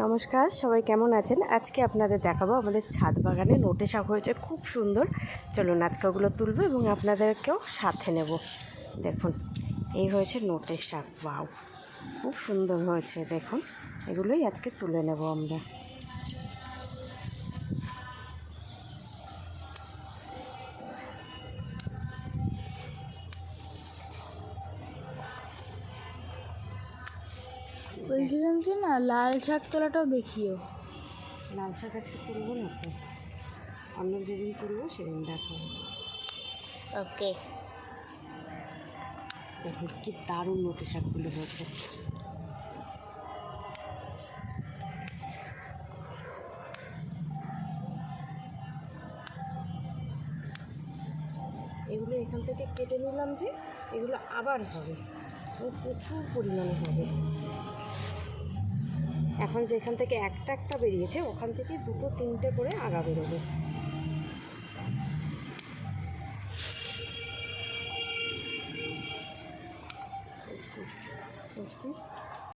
নমস্কার, সবাই কেমন আছেন? আজকে আপনাদের দেখাবো আমাদের ছাদ বাগানে নোটে শাক হয়েছে খুব সুন্দর। চলুন আজকে ওগুলো তুলবো এবং আপনাদেরকেও সাথে নেব। দেখুন, এই হয়েছে নোটের শাক। ওয়াও, খুব সুন্দর হয়েছে। দেখুন, এগুলোই আজকে তুলে নেব আমরা। বলছিলাম যে না, লাল শাক তোলাটাও দেখিও। লাল শাক আজকে তুলবো না তো, অন্য যেদিন তুলবো সেদিন দেখাবো। ওকে। দেখুন কি দারুণ নোটে শাকগুলো হয়েছে। এগুলো এখান থেকে কেটে নিলাম যে এগুলো আবার হবে, প্রচুর পরিমাণে হবে। এখন যেখান থেকে একটা একটা বেরিয়েছে ওখান থেকে দুটো তিনটে করে আগা বেরোবে।